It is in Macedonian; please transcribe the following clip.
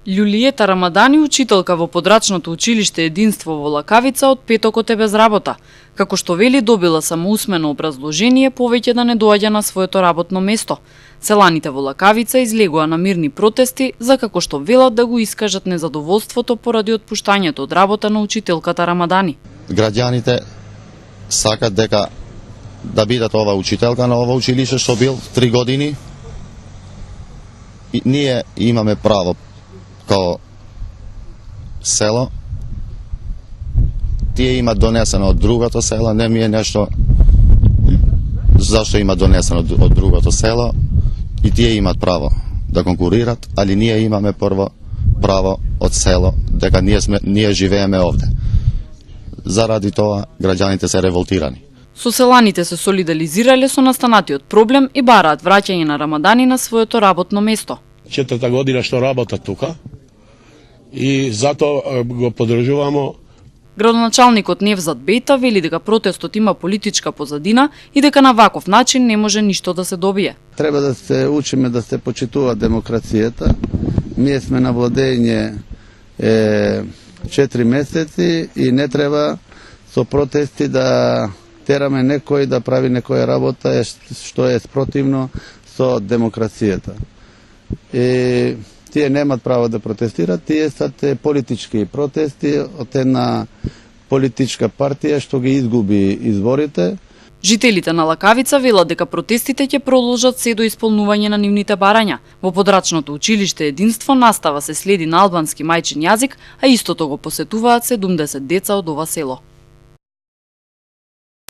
Љулиета Рамадани, учителка во подрачното училиште Единство во Лакавица, од петокот е без работа. Како што вели, добила само усмено образложение повеќе да не доаѓа на своето работно место. Селаните во Лакавица излегува на мирни протести за како што велат да го искажат незадоволството поради отпуштањето од работа на учителката Рамадани. Граѓаните сакат дека да бидат ова учителка на ова училиште што бил 3 години. И ние имаме право као село. Тие имат донесено од другото село, не ми е нешто зашто има донесено од другото село, и тие имат право да конкурират, али ние имаме прво право од село, дека ние живееме овде. Заради тоа граѓаните се револтирани. Со селаните се солидализирале со настанатиот проблем и бараат враќање на Рамадани на своето работно место. 4-та година што работат тука и затоа го поддржувамо. Градоначалникот Невзат Бејта вели дека протестот има политичка позадина и дека на ваков начин не може ништо да се добие. Треба да се учиме да се почитува демокрацијата. Ние сме на владење 4 месеци и не треба со протести да тераме некој да прави некоја работа што е спротивно со демокрацијата. И тие немат право да протестират, тие се политички протести од една политичка партија што ги изгуби изборите. Жителите на Лакавица велат дека протестите ќе продолжат се до исполнување на нивните барања. Во подрачното училиште Единство настава се следи на албански мајчин јазик, а истото го посетуваат 70 деца од ова село.